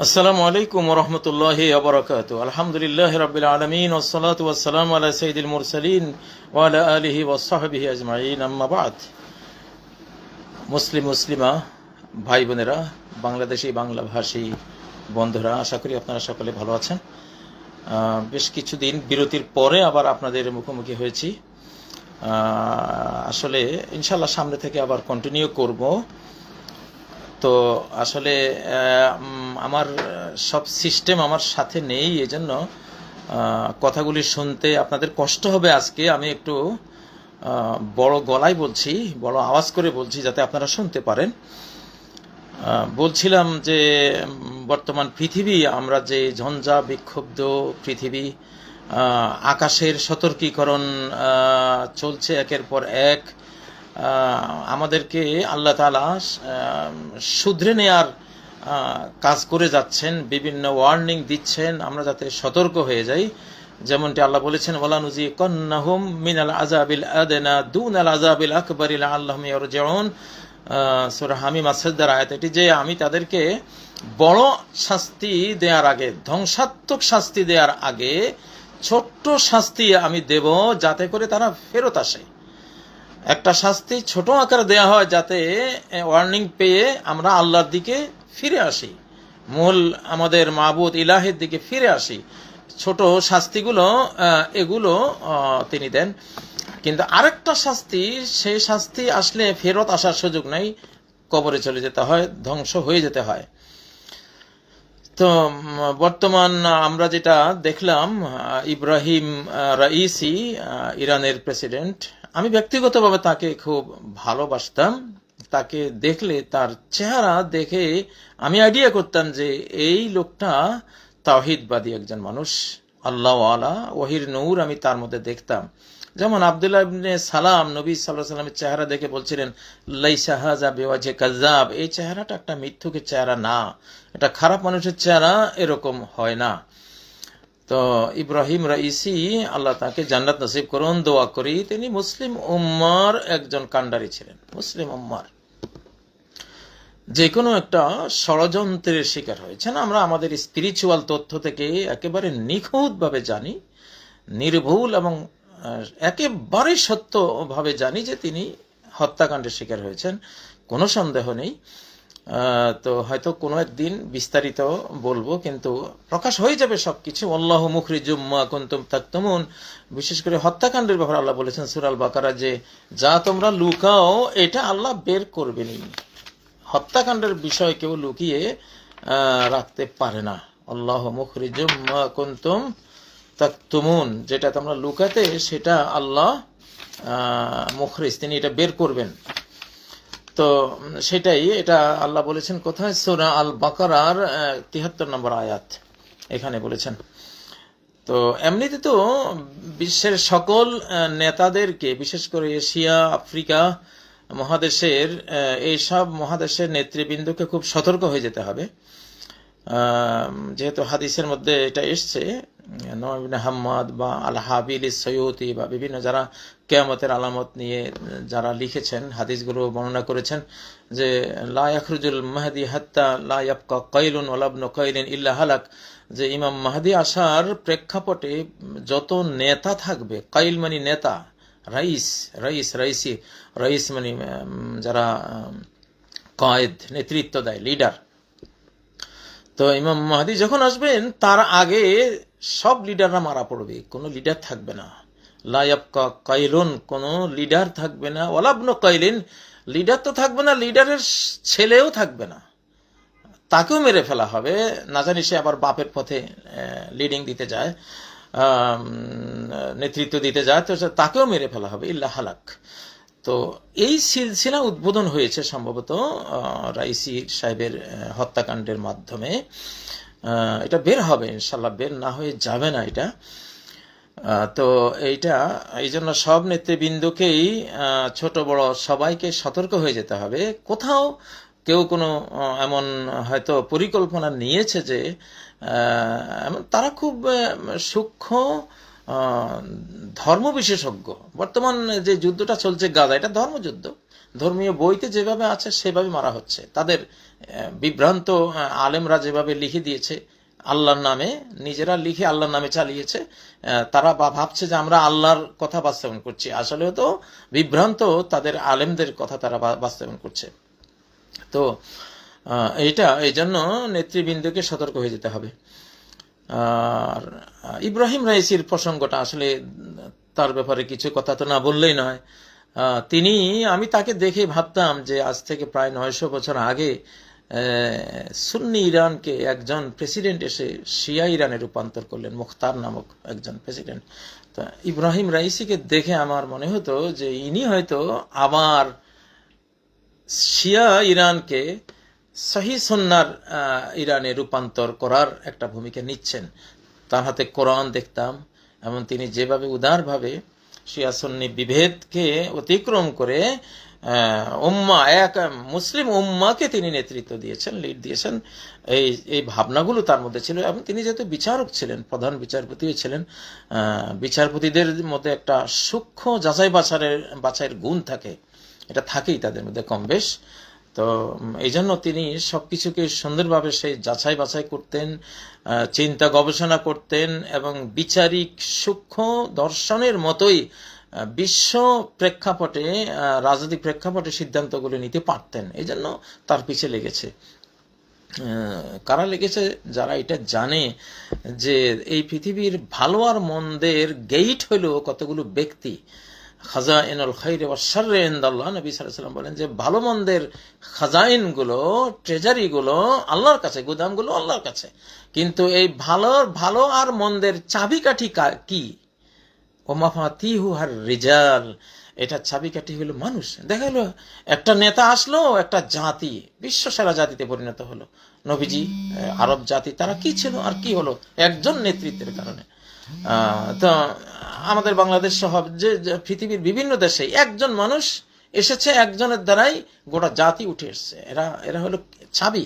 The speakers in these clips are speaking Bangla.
আসসালামু আলাইকুম ওয়া রাহমাতুল্লাহি ওয়া বারাকাতুহু। আলহামদুলিল্লাহি রাব্বিল আলামিন ওয়াস সালাতু ওয়াস সালামু আলা সাইয়্যিদিল মুরসালিন ওয়া আলা আলিহি ওয়াস সাহবিহি আজমাইন, আম্মা বা'দ। মুসলিমা ভাই বোনেরা, বাংলাদেশি বাংলাভাষী বন্ধুরা, আশা করি আপনারা সকলে ভালো আছেন। বেশ কিছুদিন বিরতির পরে আবার আপনাদের মুখোমুখি হয়েছি। আসলে ইনশাআল্লাহ সামনে থেকে আবার কন্টিনিউ করব। তো আসলে আমার সব সিস্টেম আমার সাথে নেই, এজন্য কথাগুলি শুনতে আপনাদের কষ্ট হবে। আজকে আমি একটু বড় গলায় বলছি, বড় আওয়াজ করে বলছি যাতে আপনারা শুনতে পারেন। বলছিলাম যে বর্তমান পৃথিবী, আমরা যে ঝঞ্ঝা বিক্ষুব্ধ পৃথিবী, আকাশের সতর্কীকরণ চলছে একের পর এক। আমাদেরকে আল্লাহ তাআলা শুধরে নেয়ার কাজ করে যাচ্ছেন, বিভিন্ন ওয়ার্নিং দিচ্ছেন আমরা যাতে সতর্ক হয়ে যাই। যেমনটি আল্লাহ বলেছেন, ওয়ালানুযিকান্নাহুম মিনাল আযাবিল আদনা দুনাল আযাবিল আকবারি লাআল্লাহুম ইয়ারজিউন। সূরা হামিম সাজদার আয়াত এটি, যে আমি তাদেরকে বড় শাস্তি দেওয়ার আগে, ধ্বংসাত্মক শাস্তি দেওয়ার আগে ছোট্ট শাস্তি আমি দেব যাতে করে তারা ফেরত আসে। একটা শাস্তি ছোট আকারে দেয়া হয় যাতে ওয়ার্নিং পেয়ে আমরা আল্লাহর দিকে ফিরে আসি, মূল আমাদের মাবুদ ইলাহের দিকে ফিরে আসি। ছোট শাস্তিগুলো এগুলো তিনি দেন। কিন্তু আরেকটা শাস্তি, সেই শাস্তি আসলে ফেরত আসার সুযোগ নেই, কবরে চলে যেতে হয়, ধ্বংস হয়ে যেতে হয়। তো বর্তমান আমরা যেটা দেখলাম, ইব্রাহিম রাইসি, ইরানের প্রেসিডেন্ট, আমি ব্যক্তিগতভাবে তাকে খুব ভালোবাসতাম। তাকে দেখলে, তার চেহারা দেখে আমি আইডিয়া করতাম যে এই লোকটা তাওহীদবাদী একজন মানুষ, আল্লাহওয়ালা, ওহির নূর আমি তার মধ্যে দেখতাম। যেমন আব্দুল্লাহ ইবনে সালাম, নবী সাল্লাল্লাহু আলাইহি ওয়াসাল্লামের চেহারা দেখে বলছিলেন, লাইসা হাযা বিওয়াজহি কাযাব, এই চেহারাটা একটা মিথ্যুকের চেহারা না, এটা খারাপ মানুষের চেহারা, এরকম হয় না। তো ইব্রাহিম রাইসি, আল্লাহ তাকে জান্নাত নসিব করুন, দোয়া করি। তিনি মুসলিম উম্মার একজন কান্ডারি ছিলেন। মুসলিম উম্মার যে কোনো একটা ষড়যন্ত্রের শিকার হয়েছেন, আমরা আমাদের স্পিরিচুয়াল তথ্য থেকে একেবারে নিখুঁতভাবে জানি, নির্ভুল এবং একেবারে সত্যভাবে জানি যে তিনি হত্যাকাণ্ডের শিকার হয়েছেন, কোনো সন্দেহ নেই। তো হয়তো কোনো একদিন বিস্তারিত বলবো, কিন্তু প্রকাশ হয়ে যাবে সবকিছু। আল্লাহু মুখরিজুম মা কুনতুম তাকতুমুন। বিশেষ করে হত্যাকাণ্ডের ব্যাপারে আল্লাহ বলেছেন সূরা আল বাকারা, যে যা তোমরা লুকাও এটা আল্লাহ বের করবেনই। হত্যাকাণ্ডের বিষয় কেউ লুকিয়ে রাখতে পারে না। আল্লাহু মুখরিজুম মা কুনতুম তাকতুমুন, যেটা তোমরা লুকাতে সেটা আল্লাহ মুখরিজ, তিনি এটা বের করবেন। তো সেটাই, এটা আল্লাহ বলেছেন কোথায়? সূরা আল বাকারার ৭৩ নম্বর আয়াত এখানে বলেছেন। তো এমনিতে তো বিশ্বের সকল নেতাদেরকে, বিশেষ করে এশিয়া, আফ্রিকা মহাদেশের, এইসব মহাদেশের নেতৃবৃন্দকে খুব সতর্ক হয়ে যেতে হবে। যেহেতু হাদিসের মধ্যে এটা এসছে, নওয়াব ইবনে হাম্মাদ বা আল হাবিল সৈয়ুতি বা বিভিন্ন যারা কিয়ামতের আলামত নিয়ে যারা লিখেছেন, হাদিসগুলো বর্ণনা করেছেন, যে লা ইয়াখরুজুল মাহদি হাত্তা লা ইয়াবকা কাইলুন ওয়া ইবনু কাইলিন ইল্লা হালাক, যে ইমাম মাহদি আসার প্রেক্ষাপটে যত নেতা থাকবে, কাইল মানে নেতা, রাইস মানে যারা কায়েদ, নেতৃত্ব দেয়, লিডার। তো ইমাম মাহদি যখন আসবেন তার আগে সব লিডাররা মারা পড়বে, কোনো লিডার থাকবে না। লা ইয়াবকা কাইলুন, কোনো লিডার থাকবে না, ওয়ালা ইবনু কাইলিন, লিডার তো থাকবে না, লিডারের ছেলেও থাকবে না, তাকেও মেরে ফেলা হবে। না জানি সে আবার বাপের পথে লিডিং দিতে যায়, নেতৃত্ব দিতে যায়, তো তাকেও মেরে ফেলা হবে, ইল্লা হালাক। তো এই সিলসিলা উদ্বোধন হয়েছে সম্ভবত রাইসি সাহেবের হত্যাকাণ্ডের মাধ্যমে। এটা বের হবে ইনশাল্লাহ, বের না হয়ে যাবে না এটা। তো এইটা, এই জন্য সব নেতৃবৃন্দকেই, ছোট বড় সবাইকে সতর্ক হয়ে যেতে হবে। কোথাও কেউ কোনো এমন হয়তো পরিকল্পনা নিয়েছে যে তারা খুব সূক্ষ্ম ধর্ম বিশেষজ্ঞ। বর্তমান যে যুদ্ধটা চলছে গাজা, এটা ধর্মযুদ্ধ, ধর্মীয় বইতে যেভাবে আছে সেভাবে মারা হচ্ছে। তাদের বিভ্রান্ত আলেমরা যেভাবে লিখে দিয়েছে আল্লাহর নামে, নিজেরা লিখে আল্লাহর নামে চালিয়েছে, তারা ভাবছে যে আমরা আল্লাহর কথা বাস্তবায়ন করছি, আসলে তো বিভ্রান্ত তাদের আলেমদের কথা তারা বাস্তবায়ন করছে। তো এই জন্য নেতৃবৃন্দকে সতর্ক হয়ে যেতে হবে। আর ইব্রাহিম রাইসির প্রসঙ্গটা আসলে তার ব্যাপারে কিছু কথা তো না বললেই নয়। আমি তাকে দেখে ভাবতাম যে আজ থেকে প্রায় 900 বছর আগে সুন্নি ইরানকে একজন প্রেসিডেন্ট এসে শিয়া ইরানে রূপান্তর করলেন, মুখতার নামক একজন প্রেসিডেন্ট। তো ইব্রাহিম রাইসিকে দেখে আমার মনে হতো যে ইনি হয়তো আবার শিয়া ইরানকে সহি সুন্নার ইরানে রূপান্তর করার একটা ভূমিকা নিচ্ছেন। তার হাতে কোরআন দেখতাম এবং তিনি যেভাবে উদারভাবে শিয়া সুন্নি বিভেদকে অতিক্রম করে এক মুসলিম উম্মাকে তিনি নেতৃত্ব দিয়েছেন, লিড দিয়েছেন, এই ভাবনাগুলো তার মধ্যে ছিল। এবং তিনি যেহেতু বিচারক ছিলেন, প্রধান বিচারপতিও ছিলেন, বিচারপতিদের মধ্যে একটা সূক্ষ্ম যাচাই বাছাইয়ের গুণ থাকে, এটা থাকেই তাদের মধ্যে কম বেশ। তো এই জন্য তিনি সবকিছুকে সুন্দরভাবে সেই যাচাই বাছাই করতেন, চিন্তা গবেষণা করতেন এবং বিচারিক সূক্ষ্ম দর্শনের মতোই বিশ্ব প্রেক্ষাপটে, রাজনৈতিক প্রেক্ষাপটে সিদ্ধান্তগুলো নিতে পারতেন। এই জন্য তার পিছে লেগেছে। কারা লেগেছে? যারা এটা জানে যে এই পৃথিবীর ভালো আর মন্দের গেইট হইল কতগুলো ব্যক্তি। খাজাইনুল খাইর ওয়া শাররি ইনদাল্লাহ, নবী সাল্লাল্লাহু আলাইহি ওয়াসাল্লাম বলেন যে ভালো মন্দের খাজাইনগুলো, ট্রেজারিগুলো আল্লাহর কাছে, গুদামগুলো আল্লাহর কাছে, কিন্তু এই ভালো আর মন্দের চাবিকাঠি কি? ও মাফাতিহু আর রিজাল, এটা চাবিকাঠি হলো মানুষ। দেখা গেল একটা নেতা আসলো, একটা জাতি বিশ্ব সেরা জাতিতে পরিণত হলো। নবীজি আরব জাতি তারা কি ছিল আর কি হলো? একজন নেতৃত্বের কারণে। তো আমাদের বাংলাদেশ সহ যে পৃথিবীর বিভিন্ন দেশে একজন মানুষ এসেছে, একজনের দ্বারাই গোটা জাতি উঠে এসছে। এরা হলো চাবি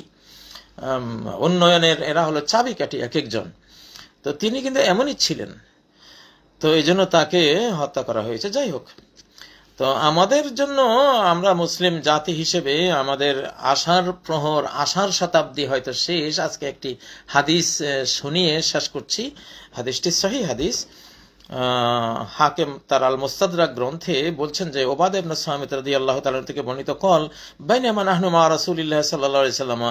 উন্নয়নের, এরা হলো চাবিকাঠি এক একজন। তো তিনি কিন্তু এমনই ছিলেন। তো এই জন্য তাকে হত্যা করা হয়েছে। যাই হোক, তো আমাদের জন্য, আমরা মুসলিম জাতি হিসেবে আমাদের আশার প্রহর, আশার শতাব্দী হয়তো শেষ। আজকে একটি হাদিস শুনিয়ে শেষ করছি। হাদিসটি সহিহ হাদিস। হাকিম তার আল মুস্তাদরাক গ্রন্থে বলছেন যে ওবাদা ইবনে সামিত রাদিয়াল্লাহু তাআলা থেকে বর্ণিত, কল বাইনামা নাহনু মা রাসূলিল্লাহ সাল্লাল্লাহু আলাইহি সাল্লাম,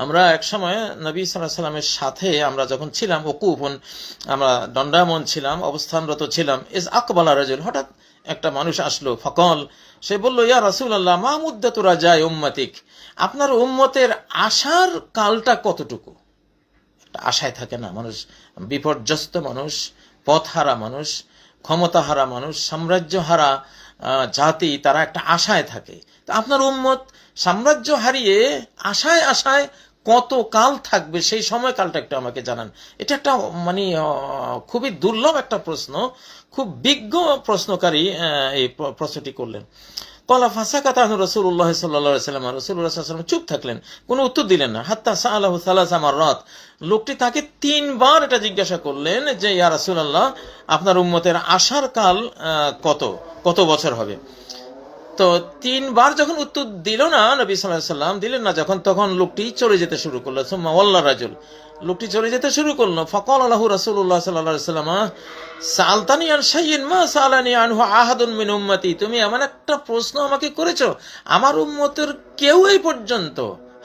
আমরা একসময় নবী সাল্লাল্লাহু আলাইহি সাল্লামের সাথে আমরা যখন ছিলাম, ওকুফুন, আমরা দণ্ডায়মান ছিলাম, অবস্থানরত ছিলাম, ইজ আকবালা রাজুল, হঠাৎ একটা মানুষ আসলো। ফকল, সে বলল, ইয়া রাসূলুল্লাহ মা মুদ্দাতু রাজাই উম্মতিক, আপনার উম্মতের আশার কালটা কতটুকু? একটা আশায় থাকে না মানুষ, বিপর্যস্ত মানুষ, পথহারা মানুষ, ক্ষমতাহারা মানুষ, সাম্রাজ্যহারা জাতি, তারা একটা আশায় থাকে। তো আপনার উম্মত সাম্রাজ্য হারিয়ে আশায় আশায় কত কাল থাকবে, সেই সময়কালটা একটু আমাকে জানান। এটা একটা মানে খুবই দুর্লভ একটা প্রশ্ন, খুব বিজ্ঞ প্রশ্নকারী এই প্রশ্নটি করলেন। কলা ফাসাকাত আনহু রাসূলুল্লাহ সাল্লাল্লাহু আলাইহি ওয়াসাল্লাম, রাসূলুল্লাহ সাল্লাল্লাহু আলাইহি ওয়াসাল্লাম চুপ থাকলেন, কোনো উত্তর দিলেন না। হাত্তা সাআলাহু সালাসা মাররাত, লোকটি তাকে 3 বার এটা জিজ্ঞাসা করলেন যে ইয়া রাসূলুল্লাহ, আপনার উম্মতের আশার কাল কত বছর হবে? তো 3 বার যখন উত্তর দিল না, নবী সাল্লাল্লাহু আলাইহি ওয়াসাল্লাম দিলেন না যখন, তখন লোকটি চলে যেতে শুরু করলো। সুম্মা ওয়াল্লা রাজুল, লোকটি চলে যেতে শুরু করলো। ফাকাল লাহু রাসূলুল্লাহ সাল্লাল্লাহু আলাইহি ওয়াসাল্লাম, সালতানি আন শাইইন মা সালানি আনহু আহাদুন মিন উম্মতি, তুমি এমন একটা প্রশ্ন আমাকে করেছো, আমার উম্মতের কেউ এই পর্যন্ত,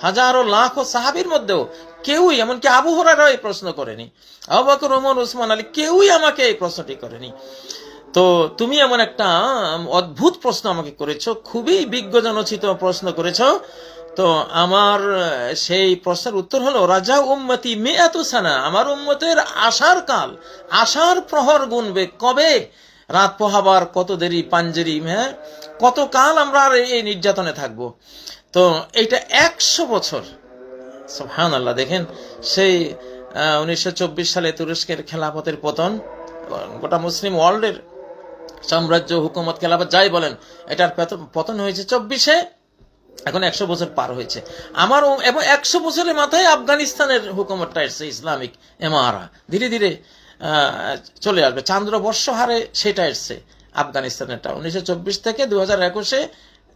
হাজারো লাখো সাহাবীর মধ্যেও কেউই, এমনকি আবু হুরায়রা এই প্রশ্ন করেনি, আবু বকর, ওমর, উসমান, আলী, কেউই আমাকে এই প্রশ্নটি করেনি। তো তুমি এমন একটা অদ্ভুত প্রশ্ন আমাকে করেছো, খুবই বিজ্ঞজনোচিত প্রশ্ন করেছো। তো আমার সেই প্রশ্নের উত্তর হলো, রাজা উম্মতি মিআতু সানা, আমার উম্মতের আশার কাল, আশার প্রহর গুনবে কবে? রাত পোহাবার কত দেরি, পাঞ্জেরি, হ্যাঁ, কত কাল আমরা আর এই নির্যাতনে থাকবো? তো এইটা 100 বছর। সুবহানাল্লাহ, দেখেন সেই 1924 সালে তুরস্কের খেলাফতের পতন, গোটা মুসলিম ওয়ার্ল্ডের সাম্রাজ্য, হুকুমত, খেলাফত যাই বলেন, এটার পতন হয়েছে 24-এ, এখন 100 বছর পার হয়েছে। এবং 100 বছরের মাথায় আফগানিস্তানের হুকুমতটা এসছে, ইসলামিক এমারা, ধীরে ধীরে চলে আসবে। চান্দ্র বর্ষ হারে সেটা এসছে আফগানিস্তানেরটা। 1924 থেকে 2021-এ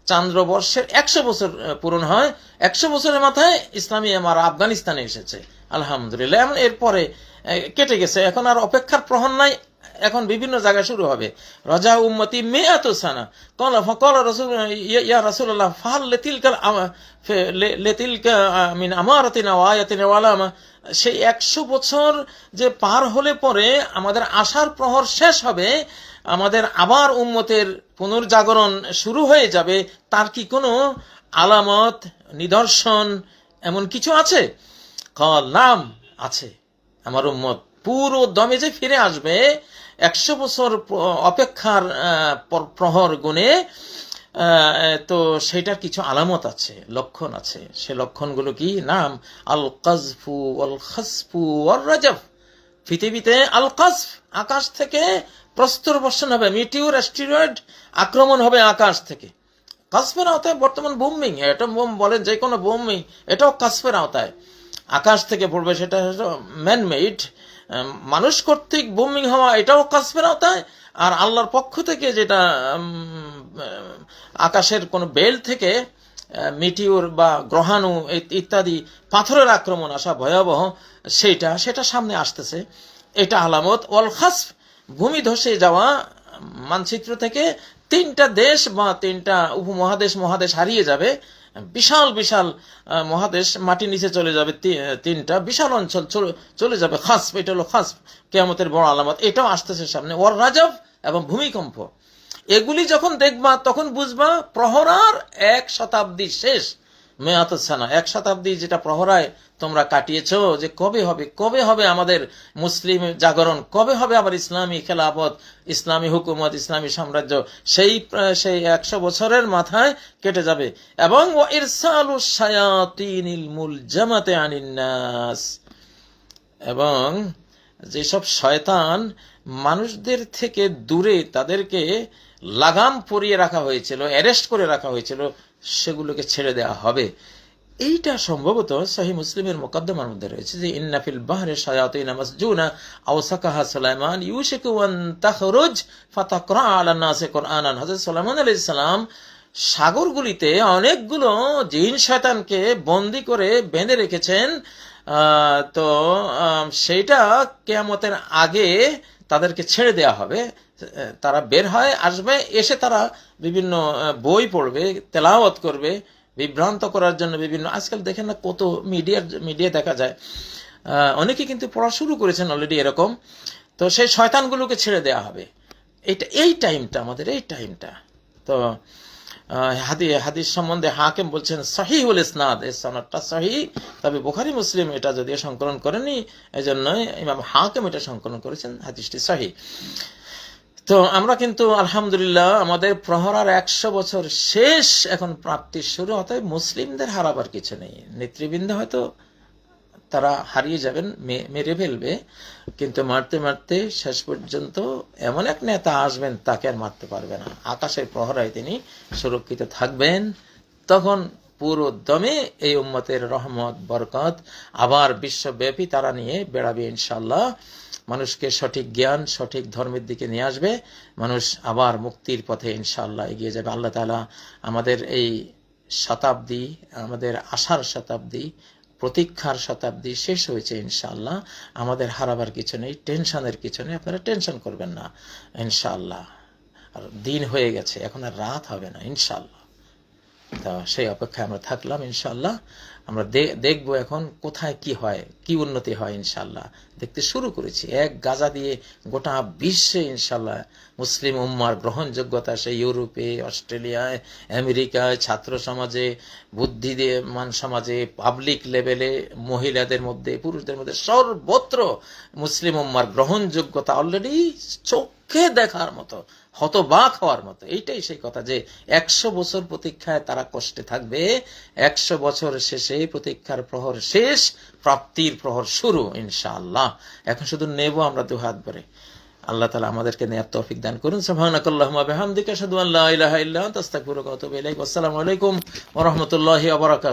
চান্দ্রবর্ষের 100 বছর পূরণ হয়। 100 বছরের মাথায় ইসলামী এমারা আফগানিস্তানে এসেছে, আলহামদুলিল্লাহ। এমন এরপরে কেটে গেছে, এখন আর অপেক্ষার প্রহর নাই, এখন বিভিন্ন জায়গায় শুরু হবে। রাজা উম্মতি মিয়াতু সানা ক্বালা ফাকালা রাসূল ইয়া রাসূলুল্লাহ ফাহাল লিতিলকা মিন আমারাতিনা ওয়া আয়াতিনা ওয়া আলামা। সেই 100 বছর যে পার হলে পরে আমাদের আশার প্রহর শেষ হবে, আমাদের আবার উম্মতের পুনর্জাগরণ শুরু হয়ে যাবে, তার কি কোনো আলামত, নিদর্শন এমন কিছু আছে? কাল নাম আছে। আমার উম্মত পুরো দমে যে ফিরে আসবে 100 বছর অপেক্ষার প্রহর গুণে, তো সেটার কিছু আলামত আছে, লক্ষণ আছে। সে লক্ষণগুলো কি? নাম আল কাজফু ওয়াল খাসফু ওয়ার রাজফ। পৃথিবীতে আল কাজফ, আকাশ থেকে প্রস্তর বর্ষণ হবে, মিটিওর অ্যাস্টেরয়েড আক্রমণ হবে আকাশ থেকে। কাজফের আওতায় বর্তমান বোম্বিং, অ্যাটম বোম বলেন, যে কোনো বোম্বিং, এটাও কাজফের আওতায় আকাশ থেকে পড়বে। সেটা ম্যানমেড, মানুষ কর্তৃক বোমিং হওয়া, এটাও কাজফের আওতায়। আর আল্লাহর পক্ষ থেকে যেটা আকাশের কোন বেল থেকে মিটিওর বা গ্রহাণু ইত্যাদি পাথরের আক্রমণ আসা ভয়াবহ, সেটা সামনে আসতেছে, এটা আলামত। ওয়াল খাসফ, ভূমি ধসে যাওয়া, মানচিত্র থেকে 3টা দেশ বা 3টা উপমহাদেশ হারিয়ে যাবে, বিশাল বিশাল মহাদেশ মাটি নিচে চলে যাবে, 3টা বিশাল অঞ্চল চলে যাবে। খাসফ, এটা হলো খাসফ, কিয়ামতের বড় আলামত, এটাও আসতেছে সামনে। ওয়ার রাজফ, এবং ভূমিকম্প। এগুলি যখন দেখবা তখন বুঝবা প্রহরার 1 শতাব্দী শেষ। মেয়াতুস সানা, 1 শতাব্দী যেটা প্রহরায় তোমরা কাটিয়েছো, যে কবে হবে আমাদের মুসলিম জাগরণ, কবে হবে আবার ইসলামী খেলাফত, ইসলামী হুকুমত, ইসলামী সাম্রাজ্য, সেই 100 বছরের মাথায় কেটে যাবে। এবং ইরসালুশ শায়াতিনিল মুলজামাতি আনিন নাস, এবং যেসব শয়তান মানুষদের থেকে দূরে তাদেরকে লাগাম পরিয়ে রাখা হয়েছিল, অ্যারেস্ট করে রাখা হয়েছিল, সেগুলোকে ছেড়ে দেওয়া হবে। এইটা সম্ভবত সহিহ মুসলিমের মুকদ্দমার মধ্যে রয়েছে যে ইন্না ফিল বাহরি শায়াতিন মাসজুনা আও সাকাহা সুলাইমান ইউশিকু আন তাখরুজ ফাতাকরা আলা নাসি কুরআনান। হযরত সুলাইমান আলাইহিস সালাম সাগরগুলিতে অনেকগুলো জিন শয়তানকে বন্দী করে বেঁধে রেখেছেন। তো সেইটা কিয়ামতের আগে তাদেরকে ছেড়ে দেওয়া হবে, তারা বের হয় আসবে, এসে তারা বিভিন্ন বই পড়বে, তেলাওয়াত করবে, বিভ্রান্ত করার জন্য বিভিন্ন, আজকাল দেখেন না কত মিডিয়া দেখা যায়, অনেকে কিন্তু পড়া শুরু করেছেন অলরেডি এরকম। তো সেই শয়তানগুলোকে ছেড়ে দেওয়া হবে। এই টাইমটা আমাদের, এই টাইমটা। তো হাদিস সম্বন্ধে হাকিম বলছেন সহিহুল ইসনাদ, এই সনদটা সহিহ, তবে বুখারী মুসলিম এটা যদিও সংকলন করেনি, এজন্য ইমাম হাকিম এটা সংকলন করেছেন, হাদিসটি সহিহ। তো আমরা কিন্তু আলহামদুলিল্লাহ আমাদের প্রহরার 100 বছর শেষ, এখন প্রাপ্তির শুরু। অতএব মুসলিমদের হারাবার কিছু নেই। নেতৃবৃন্দ হয়তো তারা হারিয়ে যাবেন, মেরে ফেলবে, কিন্তু মারতে মারতে শেষ পর্যন্ত এমন এক নেতা আসবেন তাকে আর মারতে পারবে না। আকাশের প্রহরায় তিনি সুরক্ষিত থাকবেন। তখন পুরো দমে এই উম্মতের রহমত বরকত আবার বিশ্বব্যাপী তারা নিয়ে বেড়াবে ইনশাআল্লাহ। মানুষকে সঠিক জ্ঞান, সঠিক ধর্মের দিকে নিয়ে আসবে, মানুষ আবার মুক্তির পথে ইনশাআল্লাহ এগিয়ে যাবে। আল্লাহ তাআলা আমাদের এই শতাব্দী, আমাদের আশার শতাব্দী, প্রতীক্ষার শতাব্দী শেষ হয়েছে ইনশাআল্লাহ। আমাদের হারাবার কিছু নেই, টেনশনের কিছু নেই, আপনারা টেনশন করবেন না ইনশাআল্লাহ। আর দিন হয়ে গেছে, এখন আর রাত হবে না ইনশাআল্লাহ। তো সেই অপেক্ষায় আমরা থাকলাম ইনশাআল্লাহ। আমরা দেখবো এখন কোথায় কি হয়, কি উন্নতি হয় ইনশাআল্লাহ। দেখতে শুরু করেছি, এক গাজা দিয়ে গোটা বিশ্বে ইনশাআল্লাহ মুসলিম উম্মার গ্রহণযোগ্যতা, সেই ইউরোপে, অস্ট্রেলিয়ায়, আমেরিকায়, ছাত্র সমাজে, বুদ্ধিমান সমাজে, পাবলিক লেভেলে, মহিলাদের মধ্যে, পুরুষদের মধ্যে, সর্বত্র মুসলিম উম্মার গ্রহণযোগ্যতা অলরেডি চোখে দেখার মতো, হতবাক হওয়ার মতো। এইটাই সেই কথা যে 100 বছর প্রতীক্ষায় তারা কষ্টে থাকবে, 100 বছর শেষে প্রতীক্ষার প্রহর শেষ, প্রাপ্তির প্রহর শুরু ইনশাআল্লাহ। এখন শুধু নেব আমরা দুহাত ভরে। আল্লাহ তাআলা আমাদেরকে নেয়ার তৌফিক দান করুন। সুবহানাকাল্লাহুম্মা ওয়া বিহামদিকা আশহাদু আল্লা ইলাহা ইল্লা আনতা আস্তাগফিরুকা ওয়া আতুবু ইলাইক। আসসালামু আলাইকুম ওয়া রাহমাতুল্লাহি ওয়া বারাকাতুহু।